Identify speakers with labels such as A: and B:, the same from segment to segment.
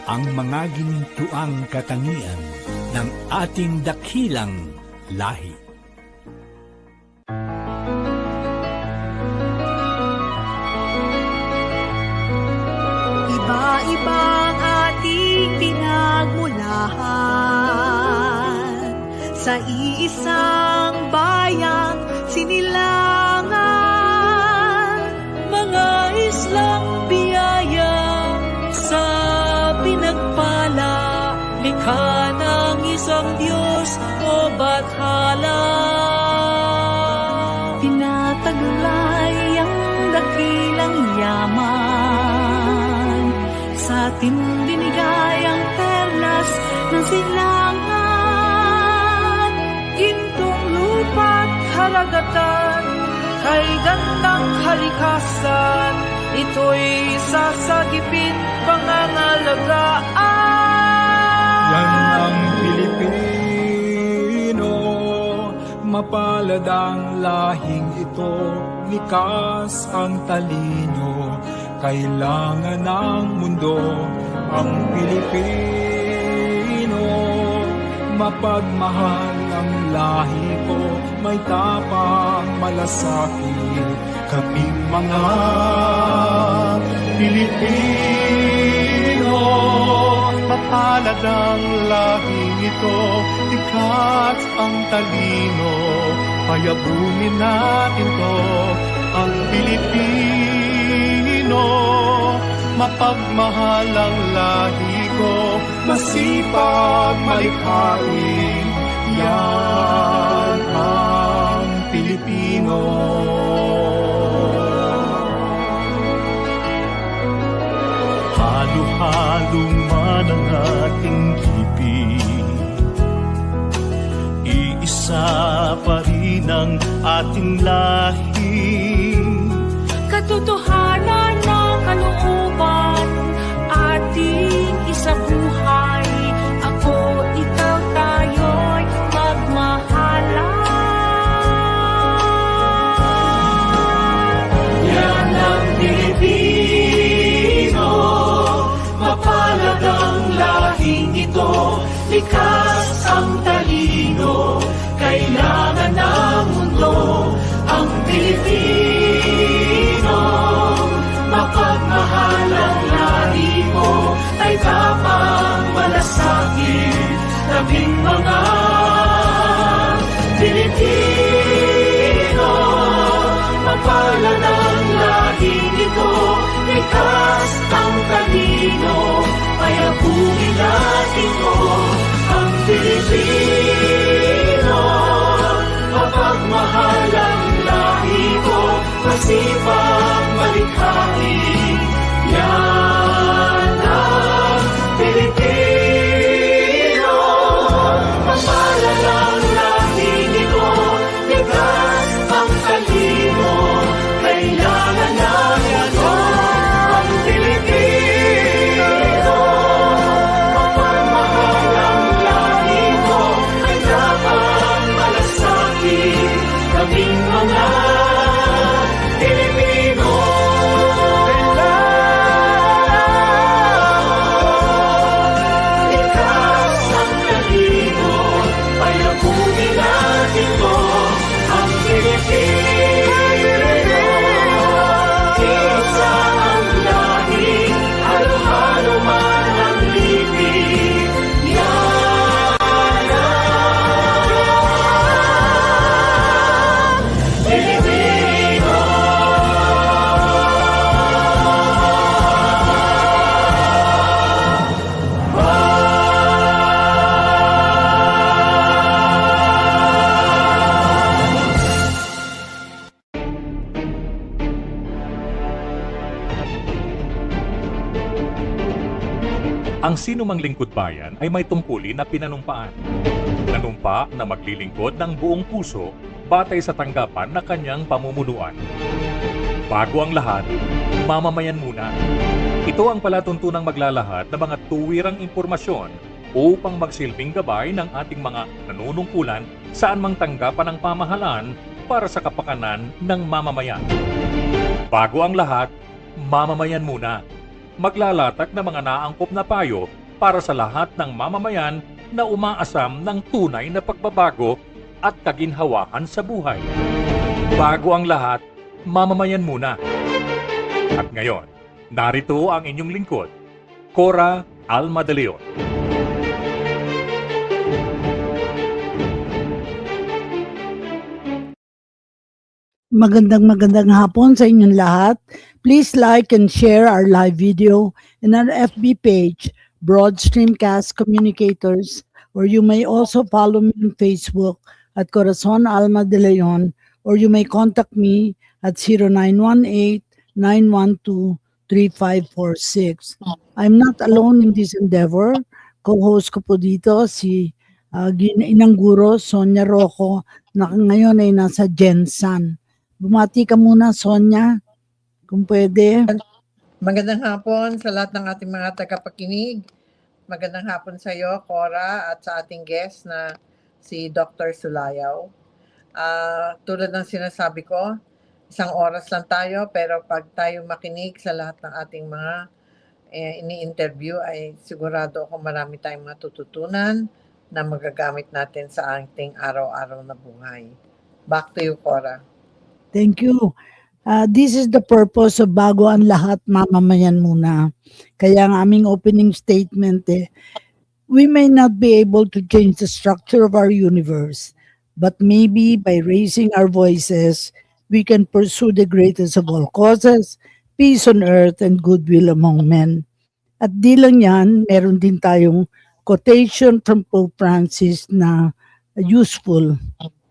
A: ang mga ginintuang katangian ng ating dakilang lahi.
B: Iba-ibang ating pinagmulahan, sa iisang bayang sinilangan. Mga islang biyaya sa pinagpala, likha ng isang Diyos o bathala. Tinataglay ang dakilang yaman, sa atin binigay ang perlas ng silangan. Gintong lupa't haragatan, kay gandang kalikasan, ito'y sasagipin pangangalagaan.
C: Yan ang Pilipino, mapalad ang lahing ito, likas ang talino, kailangan ng mundo ang Pilipino. Mapagmahal ang lahi ko, may tapang malasakit, kaming mga Pilipino. Mapalad ang lahing ito, likas ang talino, payabunin natin to, ang Pilipino. Mapagmahal ang lahi ko, masipag malikhain, yan ang Pilipino. Halo-halo man ang ating ibig, iisa pa rin ang ating lahi.
B: Katotohanan ng kalooban, ating isabuhay. Ako, ikaw, tayo'y magmahalan.
C: Yan ang Pilipino, mapalad ang lahing ito, likas ang talino, kailangan ng mundo ang Pilipino. Mapagmahal ang lahi mo, ay tapang malasakit, labing mga Pilipino. Mapalad ang lahing ito, likas ang talino, payabunin natin ko ang Pilipino. Mapagmahal ang lahi ko, masipag malikhain, yan ang Pilipino. Mapalad ang lahing ito, likas ang talino, kailangan natin ito, ang Pilipino. Mapagmahal ang lahi ko, ay dapat malasakit, kaming mga Pilipino. Likas ang talino, payabunin natin mo ang Pilipino. Isa ang lahi, halo-halo man ang libig, yan ang Pilipino.
D: Ang sinumang lingkod bayan ay may tungkulin na pinanumpaan. Nanumpa na maglilingkod ng buong puso batay sa tanggapan na kanyang pamumunuan. Bago ang lahat, mamamayan muna. Ito ang palatuntunang maglalahad ng mga tuwirang impormasyon upang magsilbing gabay ng ating mga nanunungkulan saan mang tanggapan ng pamahalaan para sa kapakanan ng mamamayan. Bago ang lahat, mamamayan muna. Maglalatag ng mga naangkop na payo para sa lahat ng mamamayan na umaasam ng tunay na pagbabago at kaginhawahan sa buhay. Bago ang lahat, mamamayan muna. At ngayon, narito ang inyong lingkod, Cora Alma de Leon.
E: Magandang hapon sa inyong lahat. Please like and share our live video in our FB page, Broad Streamcast Communicators, or you may also follow me on Facebook at Corazon Alma de Leon, or you may contact me at 0918-912-3546. I'm not alone in this endeavor. Co-host ko po dito si Inang Guro Sonia Rocco na ngayon ay nasa Jensan. Bumati ka muna, Sonia, kung pwede.
F: Magandang hapon sa lahat ng ating mga tagapakinig. Magandang hapon sa iyo, Cora, at sa ating guest na si Dr. Sulayaw. Tulad ng sinasabi ko, 1 oras lang tayo, pero pag tayo makinig sa lahat ng ating mga ini-interview, ay sigurado ako marami tayong matututunan na magagamit natin sa ating araw-araw na buhay. Back to you, Cora.
E: Thank you. This is the purpose of Bago ang Lahat, Mamamayan Muna. Kaya ang aming opening statement, we may not be able to change the structure of our universe, but maybe by raising our voices, we can pursue the greatest of all causes, peace on earth and goodwill among men. At di lang yan, meron din tayong quotation from Pope Francis na useful.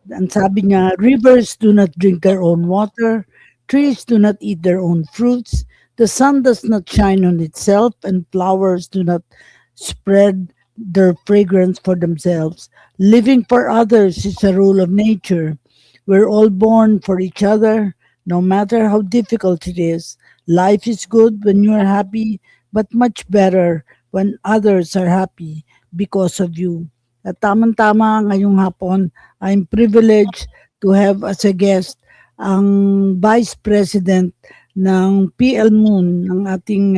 E: Ang sabi niya, rivers do not drink their own water, trees do not eat their own fruits, the sun does not shine on itself, and flowers do not spread their fragrance for themselves. Living for others is a rule of nature. We're all born for each other, no matter how difficult it is. Life is good when you're happy, but much better when others are happy because of you. At tamang-tama ngayong hapon, I'm privileged to have as a guest ang Vice President ng PL Moon, ng ating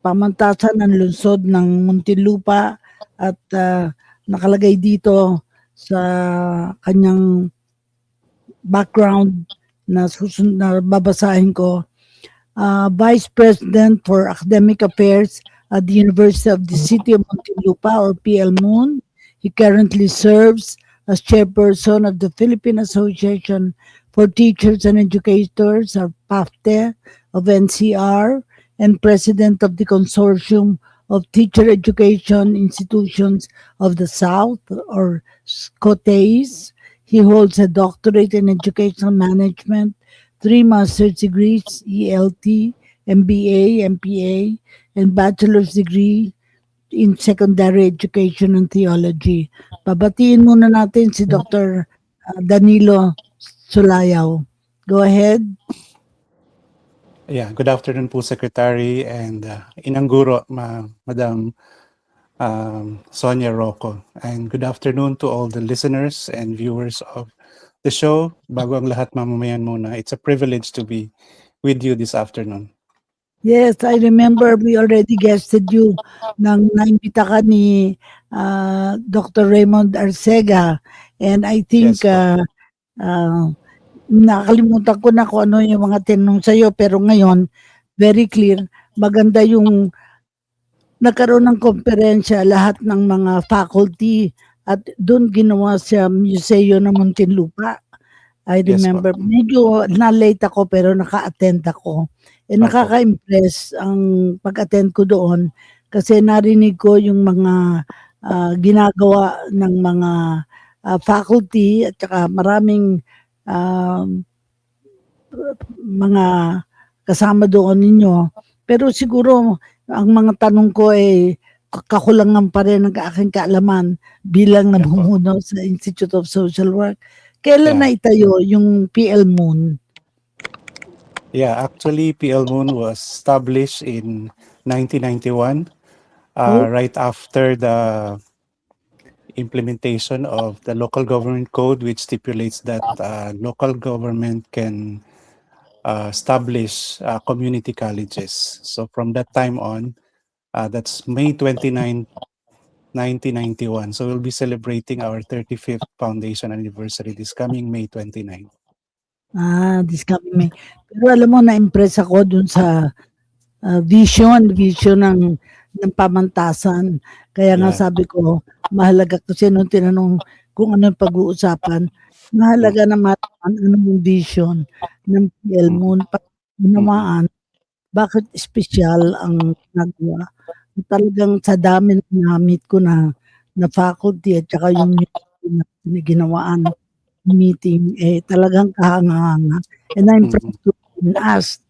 E: pamantasan ng lungsod ng Muntinlupa, at nakalagay dito sa kanyang background na susunod na babasahin ko. Vice President for Academic Affairs at the University of the City of Muntinlupa, or PL Moon. He currently serves as chairperson of the Philippine Association for Teachers and Educators, or PAFTE, of NCR, and president of the Consortium of Teacher Education Institutions of the South, or SCOTES. He holds a doctorate in educational management, 3 master's degrees, ELT, MBA, MPA, and bachelor's degree in secondary education and theology. Babatiin muna natin si Dr. Danilo Sulayaw. Go ahead.
G: Yeah, good afternoon po, Secretary, and Inang Guro, Madam Sonia Rocco. And good afternoon to all the listeners and viewers of the show, Bago ang Lahat, Mamamayan Muna. It's a privilege to be with you this afternoon.
E: Yes, I remember we already guested you nang naimbita ka ni Dr. Raymond Arcega, and I think
G: Yes,
E: nakalimutan ko na kung ano yung mga tinanong sa'yo, pero ngayon, very clear, maganda yung nagkaroon ng komperensya lahat ng mga faculty at doon ginawa sa museo ng Muntinlupa. I
G: Yes,
E: remember, medyo na-late ako pero naka-attend ako. Nakaka-impress ang pag-attend ko doon kasi narinig ko yung mga ginagawa ng mga faculty at saka maraming mga kasama doon ninyo. Pero siguro ang mga tanong ko ay kakulangan pa rin ng aking kaalaman bilang namumuno sa Institute of Social Work. Kailan na itayo yung PL Moon?
G: Yeah, actually, PL Moon was established in 1991, right after the implementation of the local government code, which stipulates that local government can establish community colleges. So from that time on, that's May 29, 1991. So we'll be celebrating our 35th foundation anniversary this coming May 29.
E: This coming May. Pero alam mo, na-impress ako dun sa vision ng pamantasan. Kaya nga
G: Yeah.
E: sabi ko, mahalaga kasi nung tinanong kung ano yung pag-uusapan, mahalaga na malaman ano yung vision ng PLMON para unawaan bakit espesyal ang nagawa. Talagang sa dami ng namit ko na faculty at saka yung ginawaan meeting, talagang kahanga-hanga. And I'm proud to be asked,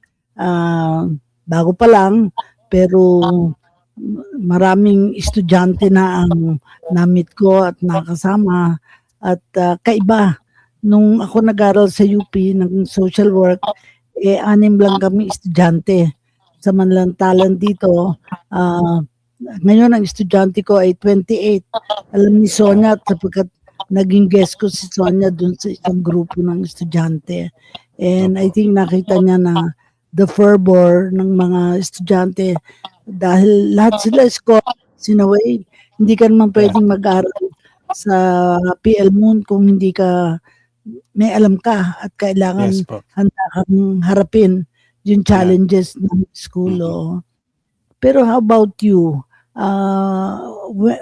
E: bago pa lang, pero maraming estudyante na ang namit ko at nakasama. At kaiba, nung ako nag-aral sa UP ng social work, 6 lang kami estudyante. Samantalang dito, ngayon ang estudyante ko ay 28. Alam ni Sonia, sapagkat naging guest ko si Sonia dun sa isang grupo ng estudyante. And I think nakita niya na the fervor ng mga estudyante dahil lahat sila scholars in a way. Hindi ka naman pwedeng mag-aral sa PLMON kung hindi ka may alam ka at kailangan
G: Yes po.
E: handa kang harapin yung challenges ng school. Pero how about you?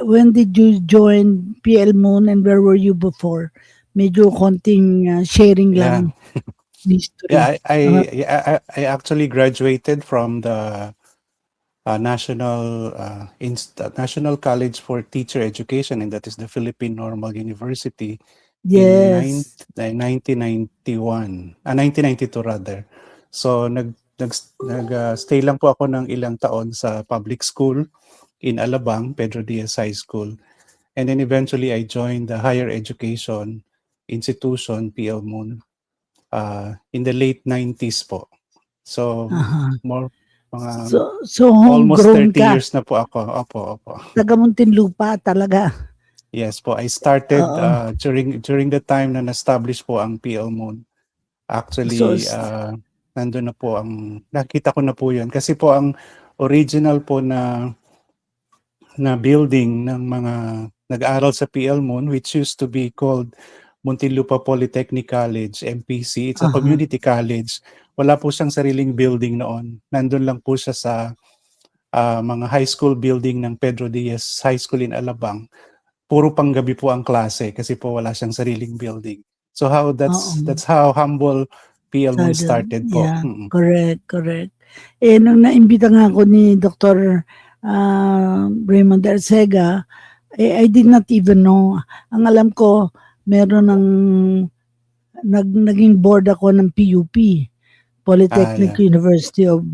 E: When did you join PLMON and where were you before? Medyo konting sharing lang. History.
G: Yeah, I actually graduated from the National College for Teacher Education, and that is the Philippine Normal University in
E: Yes.
G: 1992 rather. So stay lang po ako ng ilang taon sa public school in Alabang, Pedro Diaz High School. And then eventually I joined the higher education institution, PLMON, in the late 90s po. So more mga
E: So
G: almost
E: homegrown
G: 30
E: ka.
G: years na po ako. Opo.
E: Taga Muntinlupa talaga.
G: Yes po, I started during the time na na-establish po ang PLMON. Actually,
E: So,
G: nandun na po nakita ko na po yun. Kasi po ang original po na building ng mga nag-aaral sa PLMON, which used to be called Muntinlupa Polytechnic College, MPC. It's a community college. Wala po siyang sariling building noon. Nandun lang po siya sa mga high school building ng Pedro Diaz High School in Alabang. Puro panggabi po ang klase kasi po wala siyang sariling building. So that's how humble PLMON started po.
E: Yeah, correct. Nung naimbita nga ako ni Dr. Raymond Arcega, I did not even know. Ang alam ko, meron naging board ako ng PUP, Polytechnic University of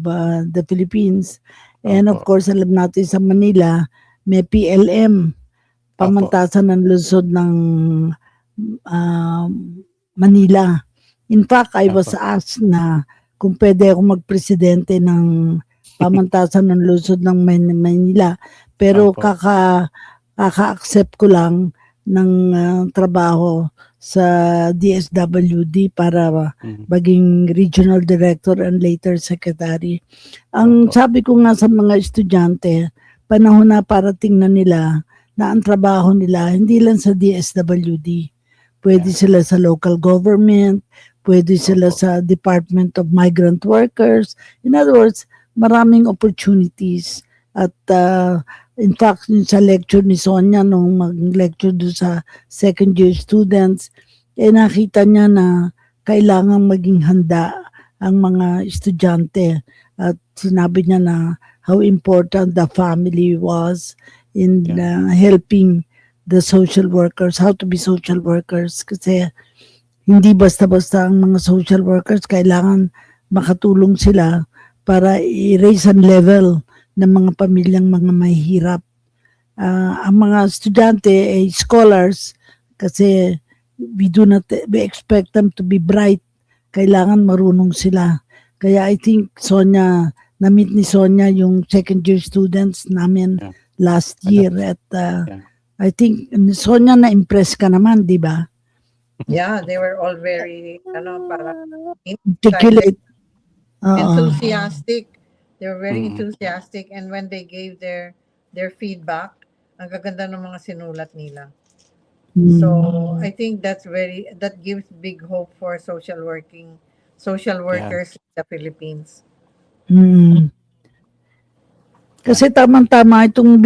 E: the Philippines. And of course, alam natin sa Manila, may PLM, pamantasan ng lungsod ng Manila. In fact, I was asked na kung pwede ako magpresidente ng pamantasan ng lungsod ng Manila. Pero kaka-accept ko lang ng trabaho sa DSWD para maging regional director and later secretary. Ang sabi ko nga sa mga estudyante, panahon na para tingnan nila na ang trabaho nila hindi lang sa DSWD. Pwede sila sa local government, pwede sila sa Department of Migrant Workers. In other words, maraming opportunities. At in fact, sa lecture ni Sonia, nung mag-lecture doon sa second year students, nakita niya na kailangan maging handa ang mga estudyante. At sinabi niya na how important the family was in helping the social workers, how to be social workers. Kasi hindi basta-basta ang mga social workers, kailangan makatulong sila para i-raise ang level ng mga pamilyang mga mahihirap. Ang mga estudyante ay scholars kasi we expect them to be bright. Kailangan marunong sila. Kaya I think na-meet ni Sonia yung second year students namin last year at I think Sonia na-impress ka naman, di ba?
F: Yeah, they were all very, parang
E: Articulate. Oo.
F: enthusiastic. They were very
G: Mm.
F: enthusiastic, and when they gave their feedback, ang gaganda ng mga sinulat nila. So I think that gives big hope for social workers in the Philippines.
E: Mm. Kasi tamang-tama itong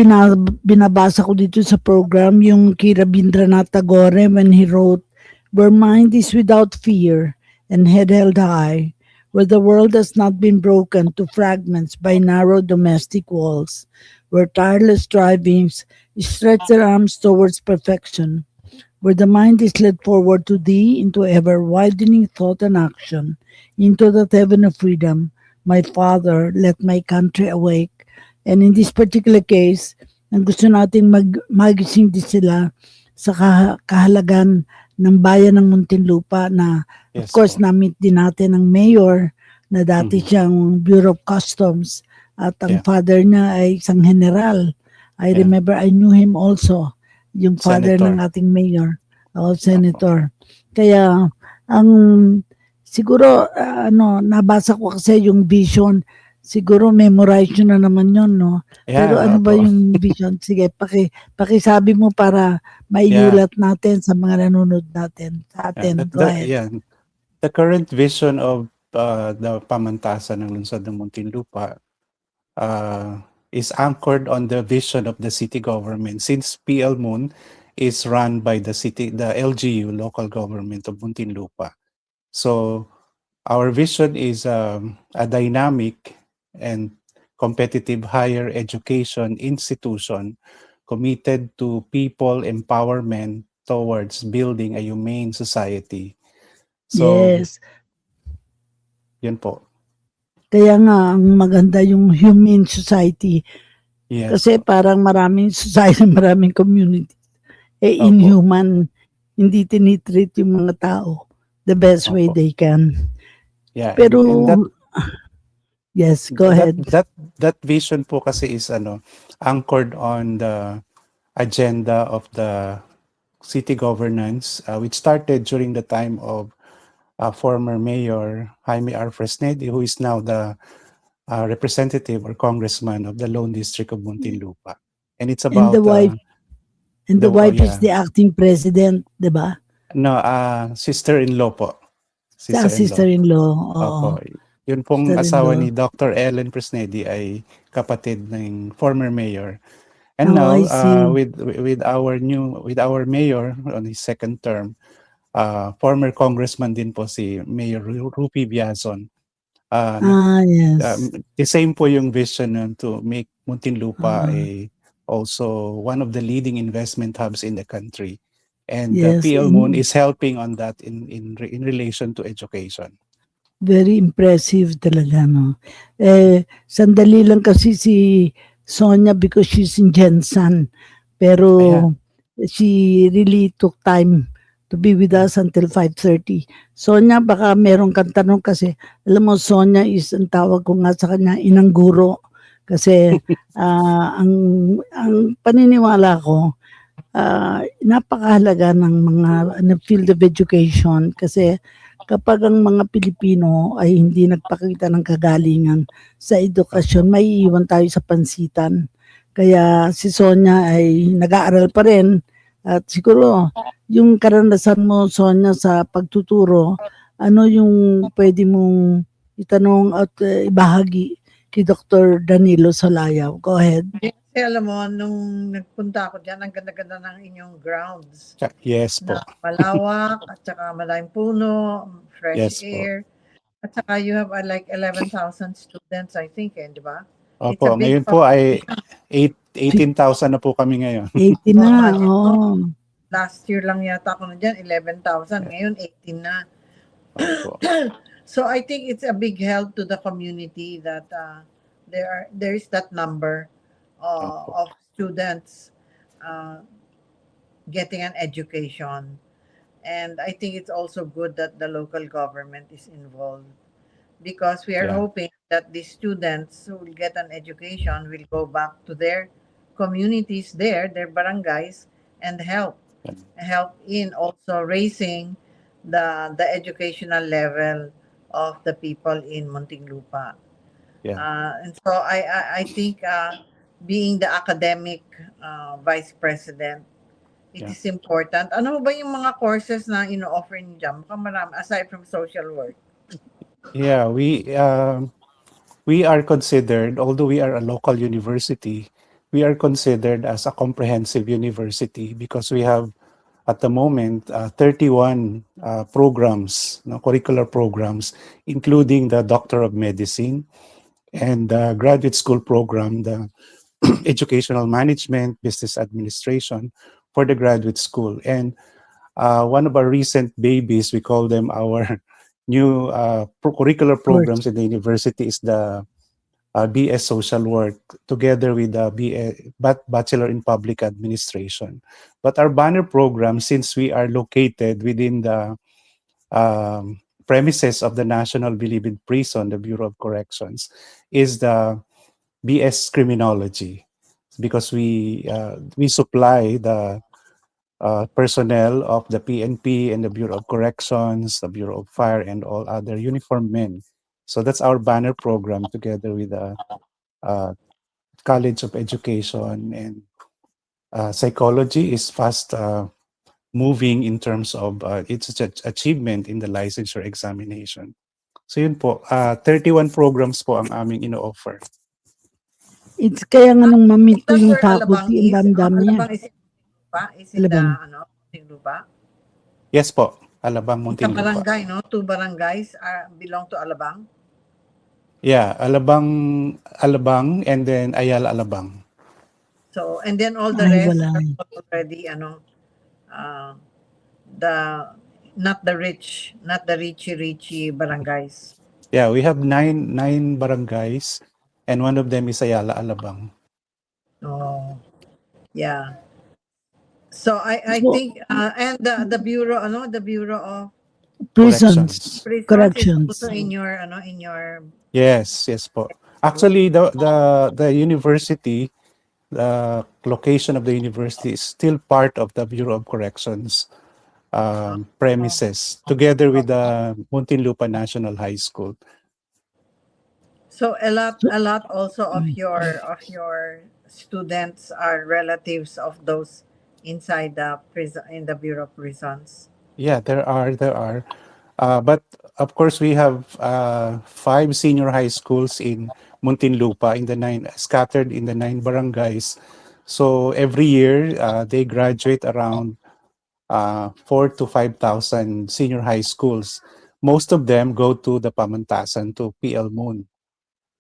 E: binabasa ko dito sa program, yung kay Rabindranath Tagore when he wrote, "Where mind is without fear and head held high, where the world has not been broken to fragments by narrow domestic walls, where tireless strivings stretch their arms towards perfection, where the mind is led forward to thee into ever-widening thought and action, into that heaven of freedom, my Father, let my country awake." And in this particular case, ang gusto nating magising din sila sa kahalagan ng bayan ng Muntinlupa na of
G: Yes
E: course
G: po.
E: na-meet din natin ang mayor na dati
G: Mhm.
E: siyang Bureau of Customs at ang
G: Yeah.
E: father niya ay isang general. I
G: Yeah.
E: remember I knew him also, yung father
G: Senator.
E: ng ating mayor, senator. Kaya ang siguro nabasa ko kasi yung vision. Siguro memorize nyo na naman yun, no? Pero
G: Yeah,
E: ano ba
G: opo.
E: yung vision? Sige, pakisabi mo para
G: Yeah.
E: maiulat natin sa mga nanonood natin. Sa atin. Go ahead.
G: The current vision of the pamantasan ng lungsod ng Muntinlupa is anchored on the vision of the city government, since PL Mun is run by the LGU, local government of Muntinlupa. So our vision is a dynamic and competitive higher education institution committed to people empowerment towards building a humane society. So,
E: Yes.
G: yun po.
E: Kaya nga, ang maganda yung humane society.
G: Yes
E: Kasi
G: po.
E: parang maraming society, maraming community.
G: Opo.
E: Inhuman. Hindi tinitreat yung mga tao the best way
G: Opo.
E: they can.
G: Yeah.
E: Pero,
G: and that,
E: yes, go ahead.
G: That vision po kasi is anchored on the agenda of the city governance, which started during the time of former Mayor Jaime R. Fresnedi, who is now the representative or congressman of the Lone District of Muntinlupa. And it's
E: And
G: about
E: the wife is the acting president, di ba?
G: No, sister-in-law po.
E: Sa sister-in-law.
G: Opo. Yun pong asawa ni Dr. Ellen Presnedi ay kapatid ng former mayor. And now
E: I see.
G: with our mayor on his second term, former congressman din po si Mayor Rupi Biazon.
E: Yes.
G: The same po yung vision to make Muntinlupa also one of the leading investment hubs in the country. And
E: Yes,
G: PL
E: and
G: Moon is helping on that in relation to education.
E: very impressive talaga, no? Sandali lang kasi si Sonia because she's in Jensen. Pero she really took time to be with us until 5:30. Sonia, baka meron kang tanong kasi alam mo, Sonia is, ang tawag ko nga sa kanya, inang guro. Kasi ang paniniwala ko, napakahalaga ng mga field of education kasi kapag ang mga Pilipino ay hindi nagpakita ng kagalingan sa edukasyon, may iiwan tayo sa pansitan. Kaya si Sonia ay nag-aaral pa rin at siguro yung karanasan mo, Sonia, sa pagtuturo, ano yung pwede mong itanong at ibahagi kay Dr. Danilo Solayaw? Go ahead.
F: Kasi alam mo, nung nagpunta ako dyan, ang ganda-ganda ng inyong grounds.
G: Yes po.
F: Na malawak, at saka maraming puno, fresh
G: Yes po.
F: air. At saka you have like 11,000 students, I think, di ba?
G: Opo, ngayon po ay 18,000 na po kami ngayon.
E: 18 na, oo.
F: Last year lang yata ako na dyan, 11,000. Ngayon, 18 na.
G: Opo.
F: So I think it's a big help to the community that there is that number of students getting an education. And I think it's also good that the local government is involved because we are hoping that the students who will get an education will go back to their communities there, their barangays, and help in also raising the educational level of the people in Muntinlupa.
G: Yeah.
F: And so I think being the academic vice president, it
G: Yeah.
F: is important. Ano ba yung mga courses na ino-offer niyo dyan? Mukhang marami, aside from social work.
G: Yeah, we are considered, although we are a local university, we are considered as a comprehensive university because we have at the moment 31 programs, curricular programs, including the Doctor of Medicine and the graduate school program, the educational management, business administration for the graduate school. And one of our recent babies, we call them our new curricular programs in the university, is the BS Social Work together with the Bachelor in Public Administration. But our banner program, since we are located within the premises of the National Bilibid Prison, the Bureau of Corrections, is the BS Criminology, because we supply the personnel of the PNP and the Bureau of Corrections, the Bureau of Fire, and all other uniformed men. So that's our banner program together with the College of Education, and psychology is fast moving in terms of its achievement in the licensure examination. So yun po, 31 programs po ang aming ino-offer.
E: It's kaya nga nung ma-meet ko yung
F: Dr. Alabang
E: faculty, ang dami-dami niya.
F: Alabang is in the
E: Alabang.
F: Muntinlupa?
G: Yes po, Alabang,
F: Sa
G: Muntinlupa.
F: barangay, no? 2 barangays belong to Alabang.
G: Yeah, Alabang, and then Ayala, Alabang.
F: So, and then all the
E: Ay,
F: rest
E: wala.
F: are already, not the richy barangays.
G: Yeah, we have nine barangays, and one of them is Ayala, Alabang.
F: Oh, yeah. So I
E: So-
F: think, and the Bureau, the Bureau of
E: Prisons.
F: Prisons
E: Corrections.
F: is also in your, in your,
G: Yes po. Actually, the university, the location of the university is still part of the Bureau of Corrections premises, together with the Muntinlupa National High School.
F: so a lot also of your students are relatives of those inside the prison, in the Bureau of Prisons.
G: Yeah, there are. But of course, we have 5 senior high schools in Muntinlupa, scattered in the 9 barangays. So every year, they graduate around 4,000 to 5,000 senior high schools. Most of them go to the Pamantasan, to PL Moon.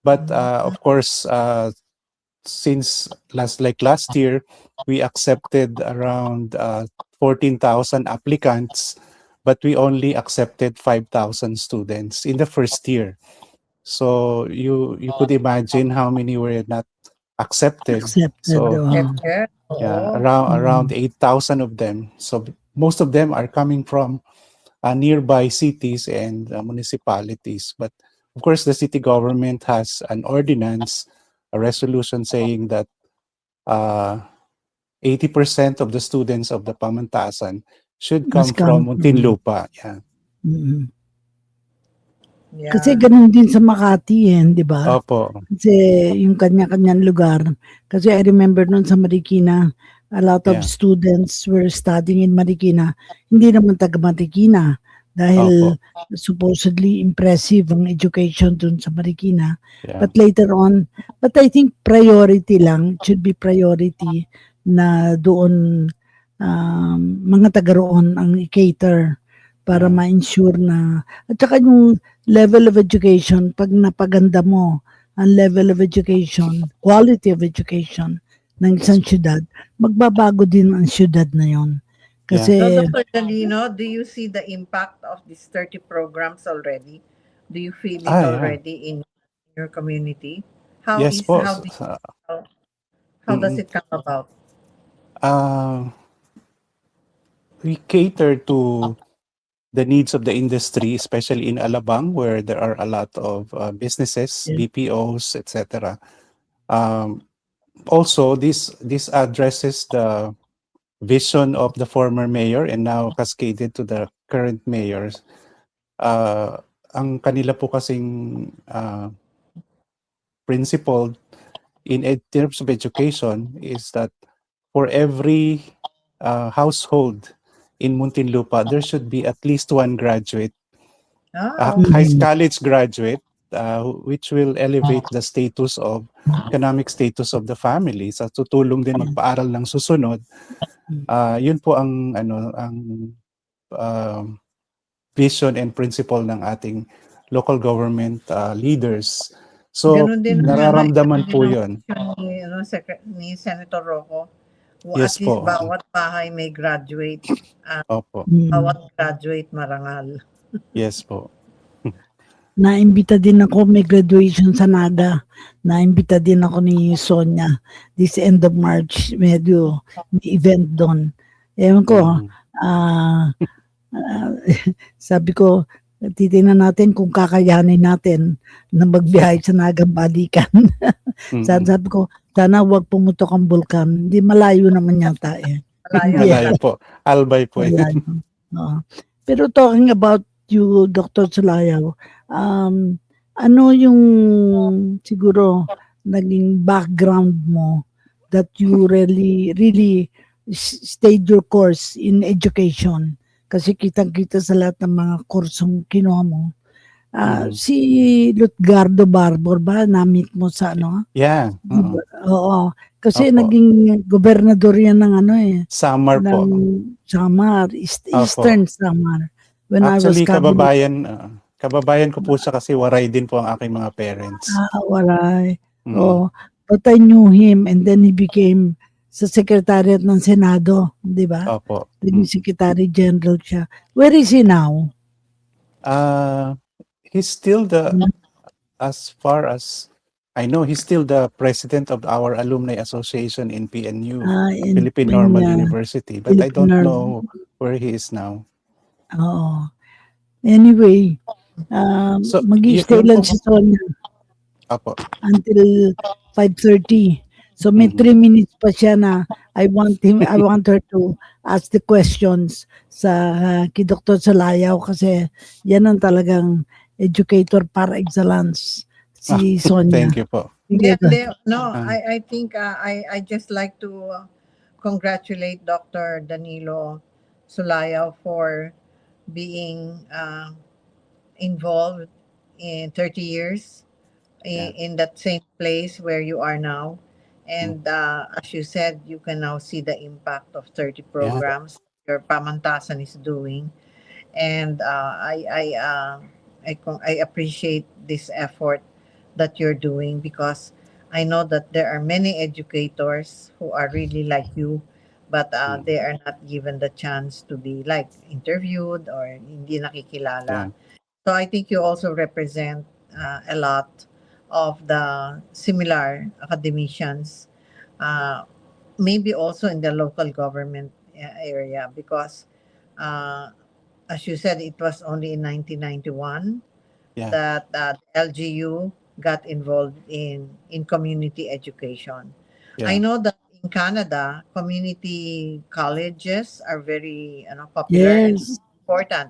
G: But of course, since last year, we accepted around 14,000 applicants, but we only accepted 5,000 students in the first year. So you could imagine how many were not accepted.
E: Accepted.
G: So
F: Yeah.
G: around 8,000 of them. So most of them are coming from nearby cities and municipalities. But of course, the city government has an ordinance, a resolution saying that 80% of the students of the Pamantasan should come
E: Must come
G: from
E: from-
G: Muntinlupa. Yeah.
E: Mm.
F: Yeah.
E: Kasi ganun din sa Makati, di ba?
G: Opo.
E: Kasi yung kanya-kanyang lugar. Kasi I remember noon sa Marikina, a lot of
G: Yeah.
E: students were studying in Marikina. Hindi naman taga Marikina dahil supposedly impressive ang education dun sa Marikina.
G: Yeah.
E: But later on, but I think priority lang, it should be priority na doon mga taga roon ang i-cater para
G: Yeah.
E: ma-ensure na, at saka yung level of education, pag napaganda mo ang level of education, quality of education ng isang syudad, magbabago din ang syudad na yon. Kasi,
F: So, Dr. Dalino, do you see the impact of these 30 programs already? Do you feel it
G: Yeah.
F: already in your community? How
G: Yes po.
F: how does it come about?
G: We cater to the needs of the industry, especially in Alabang, where there are a lot of businesses,
E: Yeah.
G: BPOs, etc. Also, this addresses the vision of the former mayor and now cascaded to the current mayors. ang kanila po kasing principle in terms of education is that for every household in Muntinlupa, there should be at least one graduate,
F: Ah,
G: high
E: Mhm.
G: college graduate, which will elevate the status of economic status of the family. Sa tutulong din magpaaral ng susunod. Yun po ang um, vision and principle ng ating local government leaders. So,
F: ganun din ang
G: nararamdaman po
F: yun
G: yun.
F: ni Senator Rocco.
G: Yes
F: At least
G: po.
F: bawat bahay may graduate.
G: Opo.
F: Bawat graduate marangal.
G: Yes po.
E: Naimbita din ako, may graduation sa NAGA. Naimbita din ako ni Sonia this end of March. Medyo may event doon. Ewan ko,
G: Mm.
E: ah, sabi ko, titingnan natin kung kakayanin natin na magbiyahe sa Nagang Balikan.
G: Mm.
E: Sabi ko, sana wag pumutok ang bulkan. Hindi malayo naman yata eh.
F: Malayo.
G: Malayo po. Albay po.
E: Malayo. Oo. Pero talking about you, Dr. Sulayaw, ano yung siguro naging background mo that you really stayed your course in education? Kasi kitang-kita sa lahat ng mga kursong kinuha mo. Si Lutgardo Barbor ba, na-meet mo sa ano?
G: Yeah.
E: Diba? Oo. Kasi
G: Opo.
E: naging gobernador yan ng ano eh.
G: Summer po.
E: Ng Samar, Eastern Samar. When
G: Actually,
E: I was cabinet.
G: kababayan ko po siya kasi waray din po ang aking mga parents.
E: Waray.
G: Mm.
E: Oh, but I knew him and then he became sa Secretariat ng Senado, di ba?
G: Opo.
E: Naging Secretary General siya. Where is he now?
G: He's still as far as I know, he's still the president of our alumni association in PNU,
E: In
G: Philippine Normal
E: Pinya.
G: University. But I don't
E: Philippine
G: know where he is now.
E: Oo. Anyway,
G: So,
E: mag-stay
G: yun
E: lang
G: po-
E: si Sonia
G: Opo.
E: until 5:30. So may 3 minutes pa siya na I want her to ask the questions sa kay Dr. Salayaw kasi yan ang talagang educator par excellence si Sonia.
G: Thank you po.
F: No,
G: Ah.
F: I think I just like to congratulate Dr. Danilo Sulayaw for being involved in 30 years in that same place where you are now. And as you said, you can now see the impact of 30 programs your Pamantasan is doing. And I appreciate this effort that you're doing because I know that there are many educators who are really like you, but they are not given the chance to be like interviewed or hindi nakikilala.
G: Yeah.
F: So I think you also represent a lot of the similar academicians, maybe also in the local government area because as you said, it was only in 1991
G: Yeah.
F: that LGU got involved in community education.
G: Yeah.
F: I know that in Canada, community colleges are very popular and
E: Yes.
F: important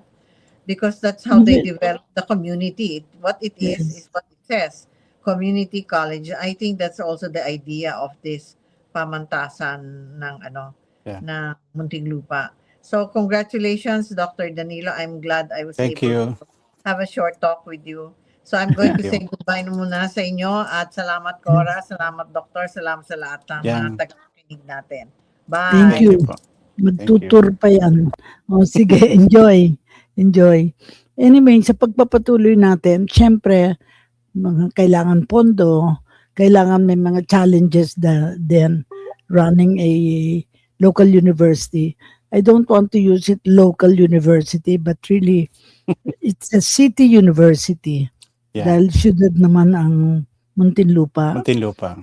F: because that's how they
E: Yes.
F: develop the community. What it is what it says. Community college. I think that's also the idea of this pamantasan ng na Muntinlupa. So congratulations, Dr. Danilo. I'm glad I was
G: Thank
F: able
G: you.
F: to have a short talk with you. So I'm going to
G: Thank
F: say goodbye na muna sa inyo at salamat Cora, salamat Doktor, salamat sa lahat ng
G: Yeah.
F: mga tagapakinig natin. Bye.
E: Thank you.
G: po.
E: Magtutur pa yan. O sige, enjoy. Anyway, sa pagpapatuloy natin, syempre, kailangan pondo, kailangan may mga challenges din running a local university. I don't want to use it local university, but really, it's a city university.
G: Yeah.
E: Dahil syudad naman ang Muntinlupa.
G: Muntinlupa.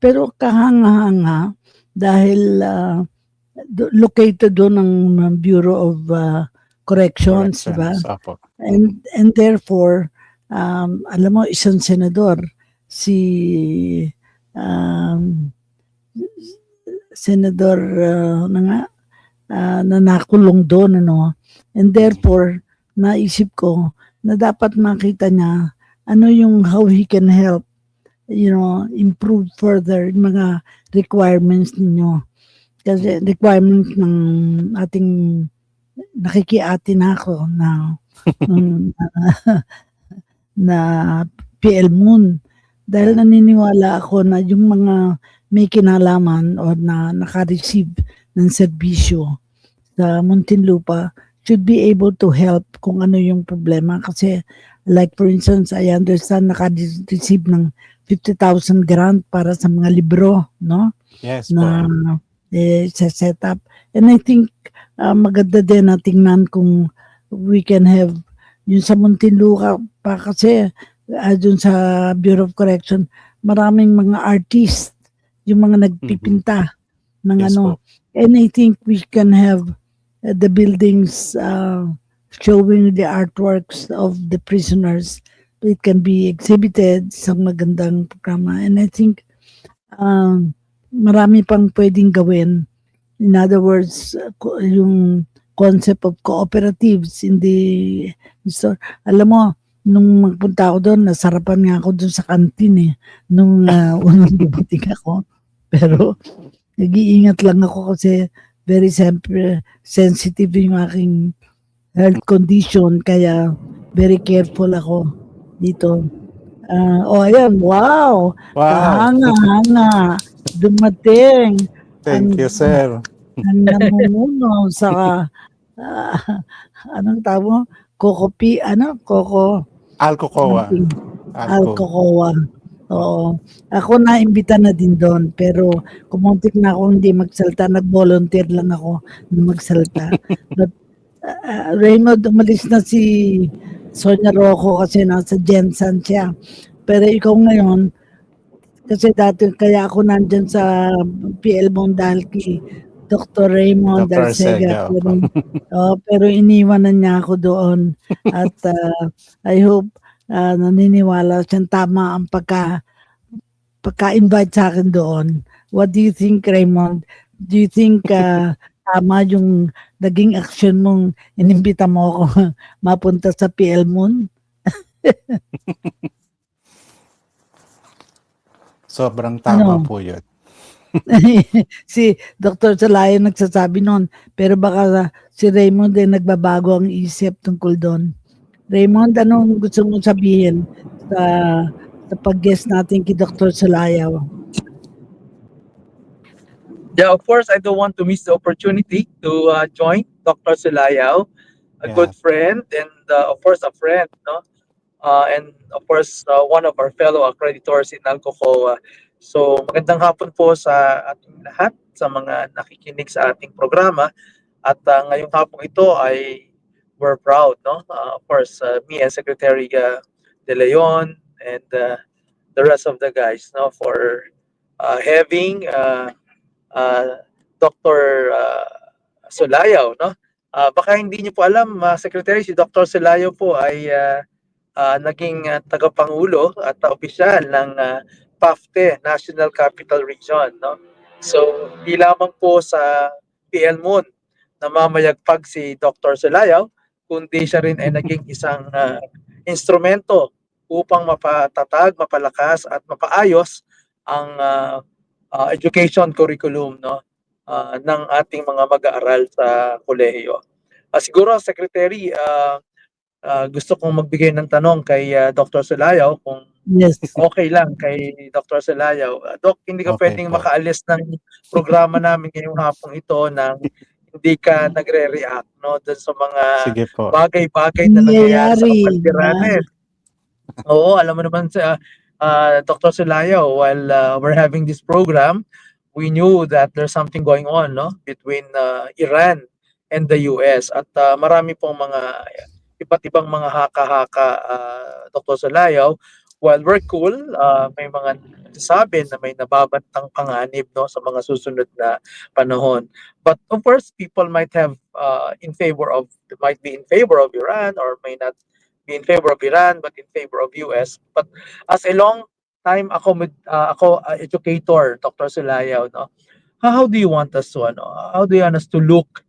E: Pero kahanga-hanga dahil located doon ang Bureau of Corrections, diba?
G: Opo.
E: And therefore, alam mo, isang senador, si Senador na nakulong doon, and therefore, naisip ko, na dapat makita niya ano yung how he can help, improve further yung mga requirements ninyo. Kasi requirements ng ating nakikiati na ako na nung- na PL Moon. Dahil naniniwala ako na yung mga may kinalaman o na naka-receive ng serbisyo sa Muntinlupa should be able to help kung ano yung problema. Kasi like for instance, I understand naka-receive ng 50,000 grant para sa mga libro, no?
G: Yes
E: Na
G: po.
E: sa setup. And I think maganda din na tingnan kung we can have yung sa Muntinlupa pa kasi dun sa Bureau of Correction, maraming mga artist, yung mga nagpipinta ng
G: Yes
E: ano.
G: po.
E: And I think we can have the buildings showing the artworks of the prisoners. It can be exhibited sa magandang programa. And I think marami pang pwedeng gawin. In other words, yung concept of cooperatives in the store. Alam mo, nung magpunta ako doon, nasarapan nga ako doon sa kantin eh. Nung unang dumating ako. Pero nag-iingat lang ako kasi very sensitive yung aking health condition. Kaya very careful ako dito. Ayan, wow!
G: Wow.
E: Kahanga-hanga. Dumating.
G: Thank you, sir.
E: Ang namumuno sa anong tawag mo? Coco
G: Alcocoa.
E: something.
G: Alco.
E: Alcocoa. Oo. Ako na-imbita na din doon, pero kumuntik na ako hindi magsalta. Nag-volunteer lang ako na magsalta. But Raymond, umalis na si Sonia Rocco kasi nasa Jensen siya. Pero ikaw ngayon, kasi dati kaya ako nandyan sa PL Bond dahil kay Dr. Raymond
G: Dr.
E: Dalcega.
G: Sega.
E: Pero iniwanan niya ako doon. At I hope naniniwala siyang tama ang pagka-invite sa akin doon. What do you think, Raymond? Do you think tama yung naging action mong inimbita mo ako mapunta sa PL Moon?
G: Sobrang tama
E: Ano?
G: po yun.
E: Si Dr. Salayo nagsasabi noon, pero baka si Raymond din nagbabago ang isip tungkol doon. Raymond, anong gusto mong sabihin sa pag-guest natin kay Dr. Salayo?
H: Yeah, of course, I don't want to miss the opportunity to join Dr. Sulayaw, a
G: Yeah.
H: good friend, and of course, a friend, no? And of course, one of our fellow accreditors in Alcocoa. So, magandang hapon po sa ating lahat, sa mga nakikinig sa ating programa. At ngayong hapon ito ay we're proud, no? Of course, me and Secretary De Leon and the rest of the guys, no, for having Dr. Sulayaw, no? Baka hindi niyo po alam, Secretary, si Dr. Sulayaw po ay naging tagapangulo at opisyal ng PAFTE, National Capital Region, no? So, di lamang po sa PL Moon na mamayagpag si Dr. Sulayaw, kundi siya rin ay naging isang instrumento upang mapatatag, mapalakas at mapaayos ang education curriculum, no, ng ating mga mag-aaral sa kolehiyo. Siguro, Secretary, gusto kong magbigay ng tanong kay Dr. Sulayaw kung
E: Yes.
H: okay lang kay Dr. Sulayaw. Doc, hindi ka
G: Okay
H: pwedeng
G: po.
H: makaalis ng programa namin ngayong hapong ito nang hindi ka nagre-react, no, dun sa mga
G: Sige po.
H: bagay-bagay na nangyayari sa
E: Nangyayari.
H: kapaligiran. Oo, alam mo naman sa Dr. Sulayaw, while we're having this program, we knew that there's something going on, no, between Iran and the US. At marami pong mga iba't ibang mga haka-haka, Dr. Sulayaw. While we're cool, may mga sabi na may nababantang panganib, no, sa mga susunod na panahon. But of course, people might have might be in favor of Iran or may not be in favor of Iran but in favor of US. But as a long time educator, Dr. Sulayaw, no, how do you want us to how do you want us to look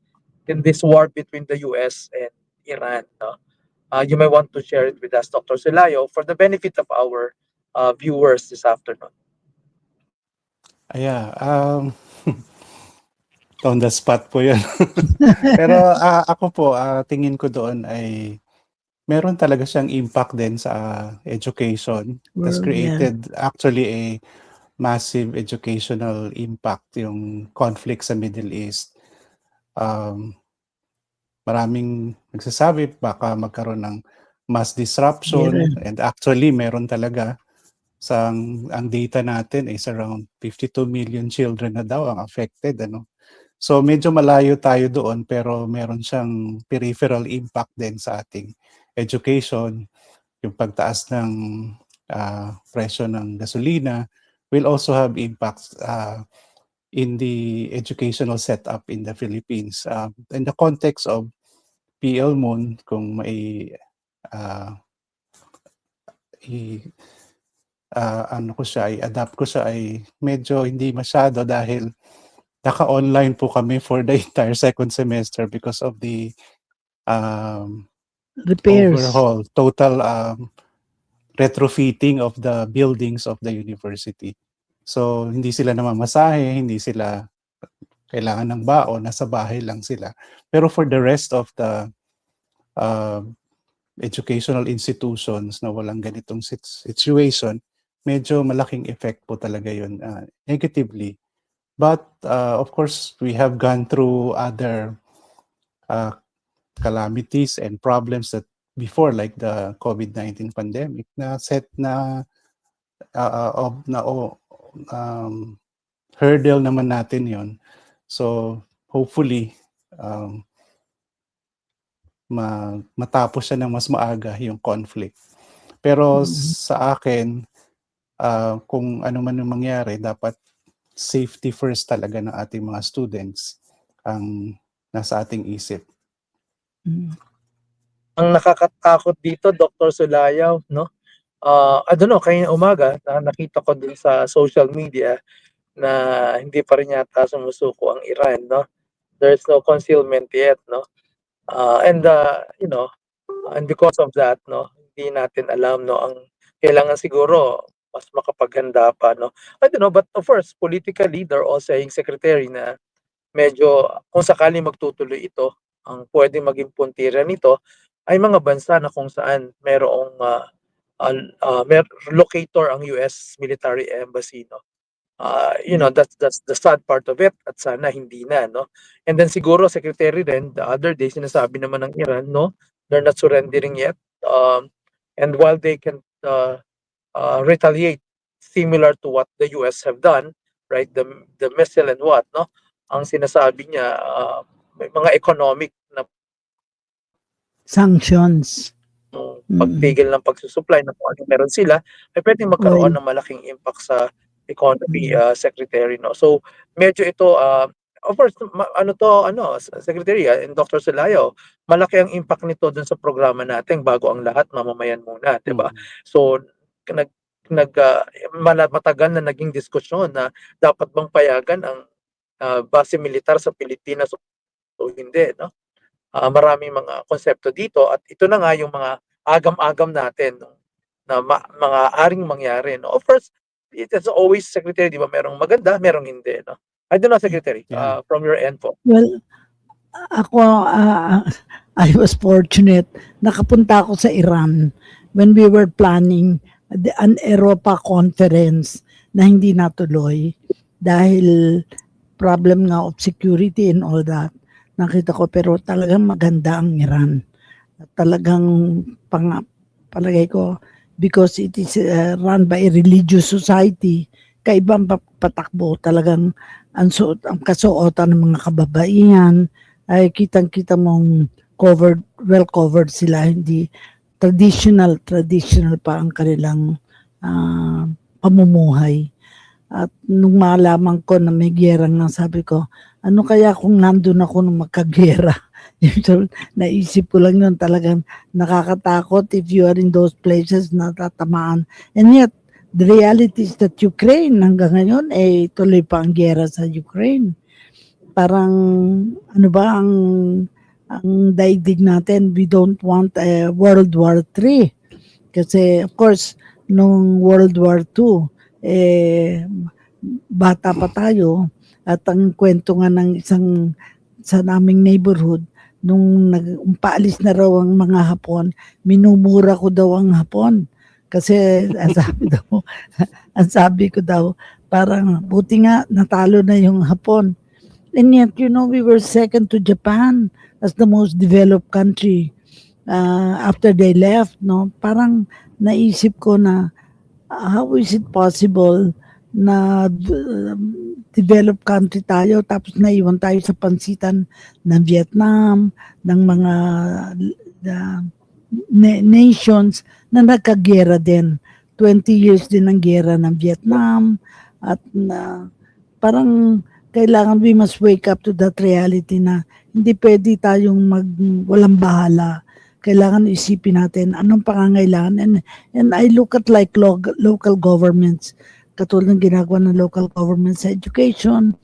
H: in this war between the US and Iran, no? you may want to share it with us, Dr. Sulayo, for the benefit of our viewers this afternoon.
G: Yeah, on the spot po yun. Pero ako po, tingin ko doon ay meron talaga siyang impact din sa education. That's
E: Well,
G: created actually a massive educational impact yung conflict sa Middle East. Maraming nagsasabi baka magkaroon ng mass disruption, and actually meron talaga. Ang data natin is around 52 million children na daw ang affected, ano. So medyo malayo tayo doon, pero meron siyang peripheral impact din sa ating education. Yung pagtaas ng presyo ng gasolina will also have impacts in the educational setup in the Philippines. In the context of PL Moon, kung may i-adapt ko siya ay medyo hindi masyado dahil naka-online po kami for the entire second semester because of the
E: repairs.
G: overhaul, total retrofitting of the buildings of the university. So hindi sila namamasahe, hindi sila kailangan ng baon, nasa bahay lang sila. Pero for the rest of the educational institutions na walang ganitong situation, medyo malaking effect po talaga yun negatively. But of course, we have gone through other calamities and problems that before, like the COVID-19 pandemic, na set na hurdle naman natin yon. So hopefully matapos siya ng mas maaga yung conflict. Pero sa akin, kung ano man yung mangyari, dapat safety first talaga ng ating mga students ang nasa ating isip.
H: Ang nakakatakot dito, Dr. Sulayaw, no? I don't know, kaya umaga, nakita ko din sa social media na hindi pa rin yata sumusuko ang Iran, no? There's no concealment yet, no? And because of that, no, hindi natin alam, no, ang kailangan siguro mas makapaghanda pa, no. I don't know, but of course, politically, they're all saying, Secretary, na medyo kung sakali magtutuloy ito, ang pwedeng maging puntiran nito ay mga bansa na kung saan merong locator ang US military embassy, no. That's the sad part of it, at sana hindi na, no. And then siguro, Secretary, then the other day sinasabi naman ng Iran, no, they're not surrendering yet, and while they can retaliate similar to what the US have done, right, the missile and what, no, ang sinasabi niya may mga economic na
E: Sanctions.
H: pagpigil ng pagsusupply na kung ano meron sila ay pwedeng magkaroon ng malaking impact sa economy, Secretary, no. So medyo ito of course Secretary and Dr. Sulayo, malaki ang impact nito dun sa programa natin bago ang lahat, mamamayan muna, 'di ba? So matagal na naging diskusyon na dapat bang payagan ang base militar sa Pilipinas o hindi, no? Maraming mga konsepto dito at ito na nga yung mga agam-agam natin, no, na mga aring mangyari, no. Of course, it is always, Secretary, di ba, merong maganda, merong hindi, no. I don't know, Secretary, from your end po.
E: Well, ako, I was fortunate. Nakapunta ako sa Iran when we were planning an Europa conference na hindi natuloy dahil problem nga of security and all that. Nakita ko, pero talagang maganda ang Iran. Talagang palagay ko, because it is run by a religious society, kaibang patakbo, talagang ang kasuotan ng mga kababaihan ay kitang-kita mong well covered sila, hindi traditional pa ang kanilang pamumuhay. At nung malaman ko na may giyera nga, sabi ko, ano kaya kung nandun ako nung magkagiyera? Naisip ko lang yun, talagang nakakatakot if you are in those places na tatamaan. And yet, the reality is that Ukraine hanggang ngayon, tuloy pa ang giyera sa Ukraine. Parang, ano ba, ang daigdig natin. We don't want a World War III. Kasi of course, nung World War II, bata pa tayo at ang kwento nga ng isang sa naming neighborhood, nung paalis na raw ang mga Hapon, minumura ko daw ang Hapon. Kasi ang sabi ko daw, parang buti nga natalo na yung Hapon. And yet, we were second to Japan as the most developed country after they left. No, parang naisip ko na how is it possible na developed country tayo tapos naiwan tayo sa pansitan ng Vietnam, ng mga nations na nagkagera din. 20 years din ang gera ng Vietnam at parang kailangan we must wake up to that reality na hindi pwede tayong walang bahala. Kailangan isipin natin anong pangangailangan. And I look at like local governments, katulad ng ginagawa ng local governments sa education,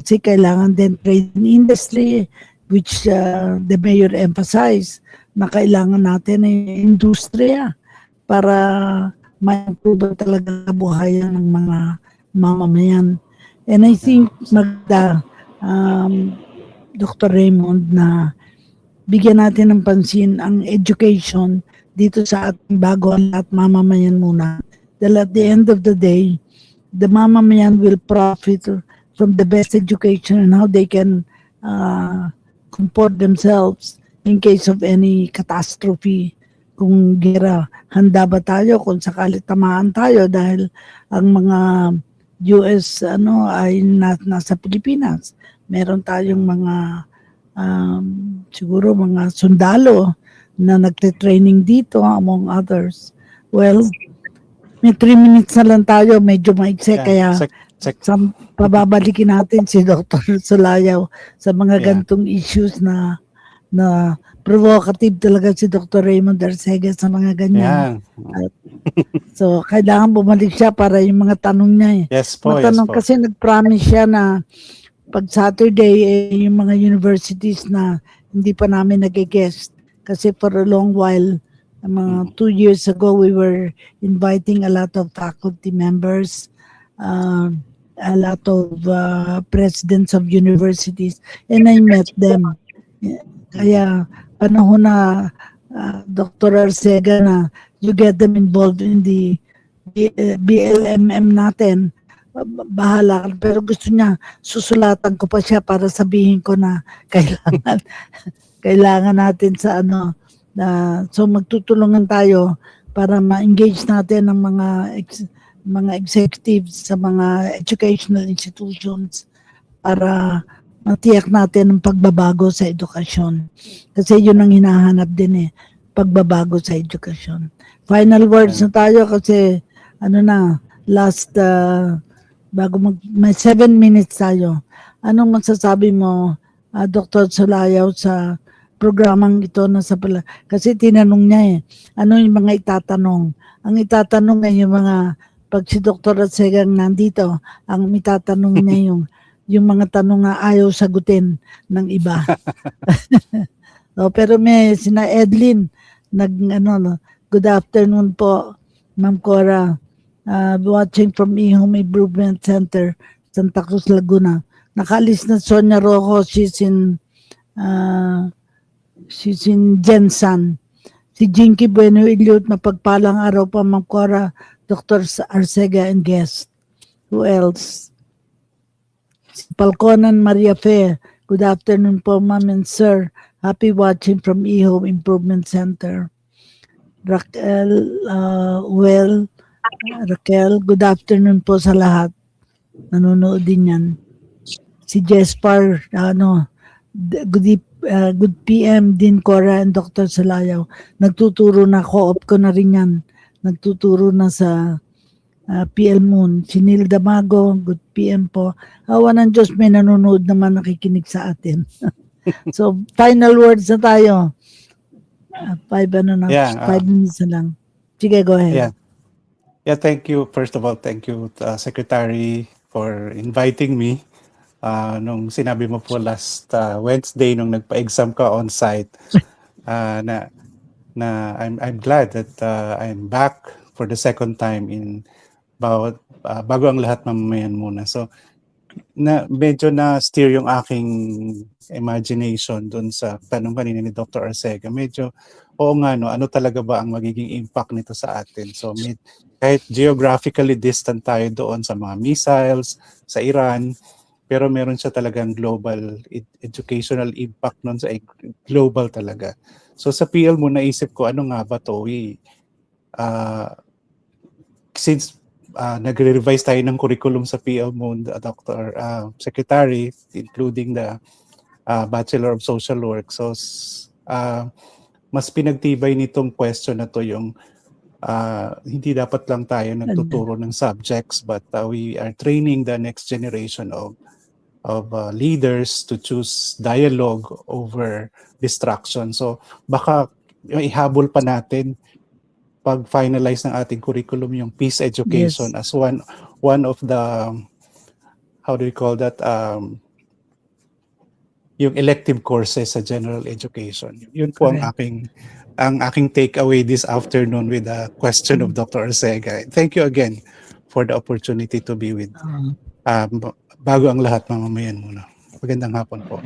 E: kasi kailangan din trade and industry, which the mayor emphasized, na kailangan natin ay industriya para ma-improve talaga ang buhayan ng mga mamamayan. And I think, Dr. Raymond, na bigyan natin ng pansin ang education dito sa ating bago at mamamayan muna. Dahil at the end of the day, the mamamayan will profit from the best education and how they can comport themselves in case of any catastrophe. Kung gera, handa ba tayo kung sakali tamaan tayo dahil ang mga US ay nasa Pilipinas. Meron tayong mga siguro mga sundalo na nagte-training dito among others. Well, may 3 minutes na lang tayo, medyo maikse, kaya pababalikin natin si Dr. Sulayaw sa mga gantong issues na provocative talaga si Dr. Raymond Arcega sa mga ganyan. So, kailangan bumalik siya para yung mga tanong niya.
G: Yes po,
E: matanong, kasi nag-promise siya na pag Saturday, yung mga universities na hindi pa namin nag-guest. Kasi for a long while, mga 2 years ago, we were inviting a lot of faculty members, a lot of presidents of universities, and I met them. Kaya panahon na Dr. Arcega na you get them involved in the BLMM natin, bahala ka. Pero gusto niya, susulatan ko pa siya para sabihin ko na kailangan natin sa so magtutulungan tayo para ma-engage natin ang mga executives sa mga educational institutions para matiyak natin ang pagbabago sa edukasyon. Kasi yun ang hinahanap din pagbabago sa edukasyon. Final words na tayo kasi last may 7 minutes tayo. Anong masasabi mo, Dr. Sulayaw, sa programang ito na kasi tinanong niya ano yung mga itatanong. Ang itatanong ay yung mga, pag si Dr. Arcega nandito, ang itatanong niya yung mga tanong na ayaw sagutin ng iba. Pero may sina Edlin, good afternoon po, Ma'am Cora, watching from eHome Improvement Center, Santa Cruz, Laguna. Nakalis na Sonia Rojo, she's in Jensan. Si Jinky Bueno Iliot, mapagpalang araw pa, Ma'am Cora, Dr. Arcega and guest. Who else? Si Palconan Maria Fe, good afternoon po, Ma'am and Sir. Happy watching from eHome Improvement Center. Raquel, Raquel, good afternoon po sa lahat. Nanonood din yan. Si Jespar, good PM din, Cora and Dr. Sulayaw. Nagtuturo na, co-op ko na rin yan. Nagtuturo na sa PL Moon. Si Neil Damago, good PM po. Awa ng Diyos, may nanonood naman nakikinig sa atin. So, final words na tayo. 5 minutes na lang. Sige, go ahead.
G: Yeah, thank you. First of all, thank you, Secretary, for inviting me nung sinabi mo po last Wednesday nung nagpa-exam ka on site, na I'm glad that I'm back for the second time in bago ang lahat mamamayan muna. So medyo na steer yung aking imagination doon sa tanong kanina ni Dr. Arcega. Medyo oo nga no, ano talaga ba ang magiging impact nito sa atin? So kahit geographically distant tayo doon sa mga missiles sa Iran, pero meron siya talagang global educational impact nun sa global talaga. So sa PL mo naisip ko ano nga ba to? Since nagre-revise tayo ng curriculum sa PL mo, Dr. Secretary, including the Bachelor of Social Work. So mas pinagtibay nitong question na to yung hindi dapat lang tayo nagtuturo ng subjects, but we are training the next generation of leaders to choose dialogue over distraction. So baka ihabol pa natin pag finalize ng ating curriculum yung peace education as one of the, how do we call that, yung elective courses sa general education. Yun po ang aking takeaway this afternoon with the question of Dr. Arcega. Thank you again for the opportunity to be with bago ang lahat mamamayan muna. Magandang hapon po.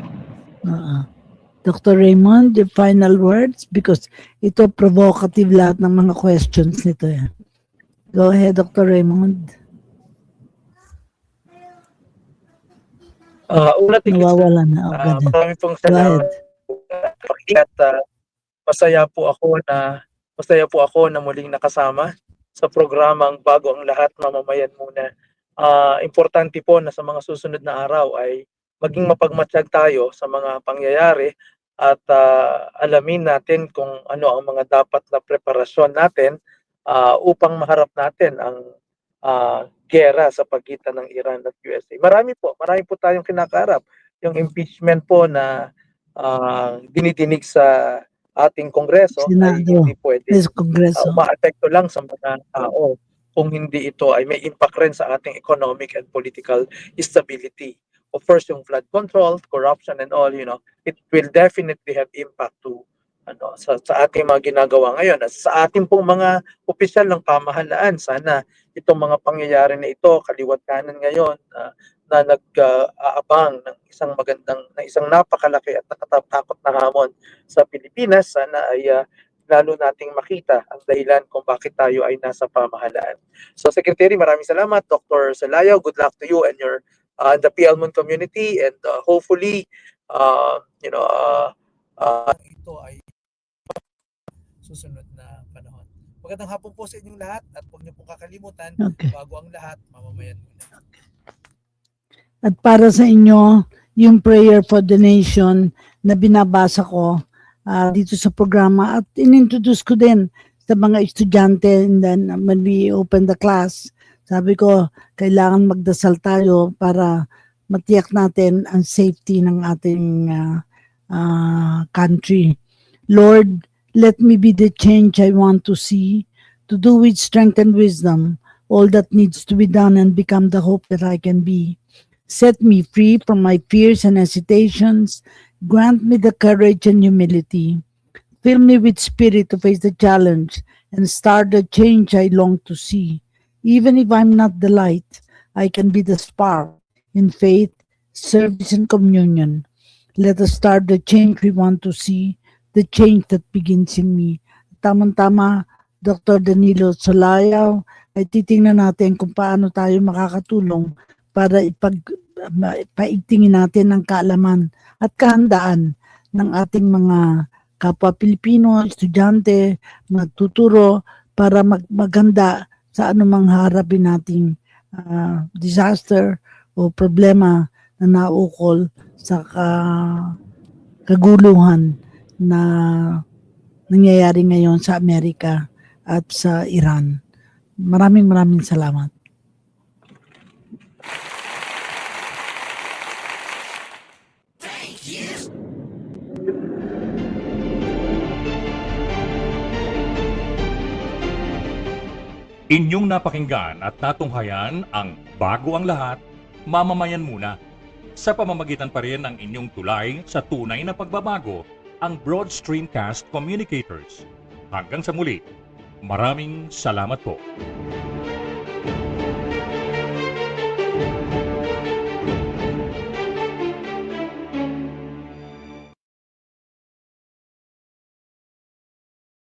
E: Dr. Raymond, the final words, because ito provocative lahat ng mga questions nito. Go ahead, Dr. Raymond.
H: Una,
E: Nawawala na.
H: marami pong salamat. At masaya po ako na muling nakasama sa programang Bago ang Lahat, Mamamayan Muna. Importante po na sa mga susunod na araw ay maging mapagmatsyag tayo sa mga pangyayari at alamin natin kung ano ang mga dapat na preparasyon natin upang maharap natin ang gera sa pagitan ng Iran at USA. Marami po tayong kinakarap. Yung impeachment po na dinidinig sa ating Kongreso ay hindi pwede maapekto lang sa mga tao kung hindi ito ay may impact rin sa ating economic and political stability. Of course, yung flood control, corruption and all, it will definitely have impact to sa ating mga ginagawa ngayon. At sa ating pong mga opisyal ng pamahalaan, sana itong mga pangyayari na ito, kaliwat kanan ngayon, na nag-aabang ng isang napakalaki at nakatatakot na hamon sa Pilipinas, sana ay lalo nating makita ang dahilan kung bakit tayo ay nasa pamahalaan. So Secretary, maraming salamat. Dr. Selayaw, good luck to you and your the PLMON community, and hopefully ito ay susunod na panahon. Magandang hapon po sa inyong lahat at huwag niyo pong kakalimutan, bago ang lahat, mamamayan muna.
E: At para sa inyo, yung prayer for the nation na binabasa ko dito sa programa at inintroduce ko din sa mga estudyante, and then when we open the class, sabi ko, kailangan magdasal tayo para matiyak natin ang safety ng ating country. Lord, let me be the change I want to see, to do with strength and wisdom all that needs to be done and become the hope that I can be. Set me free from my fears and hesitations. Grant me the courage and humility. Fill me with spirit to face the challenge and start the change I long to see. Even if I'm not the light, I can be the spark in faith, service, and communion. Let us start the change we want to see, the change that begins in me. Tamang-tama, Dr. Danilo Solayaw, ay titingnan natin kung paano tayo makakatulong para paigtingin natin ang kaalaman at kahandaan ng ating mga kapwa Pilipino, estudyante, magtuturo para maghanda sa anumang harapin nating disaster o problema na naukol sa kaguluhan na nangyayari ngayon sa Amerika at sa Iran. Maraming salamat.
D: Inyong napakinggan at natunghayan ang Bago ang Lahat, Mamamayan Muna. sa pamamagitan pa rin ng inyong tulay sa tunay na pagbabago, ang Broad Streamcast Communicators. Hanggang sa muli, maraming salamat po.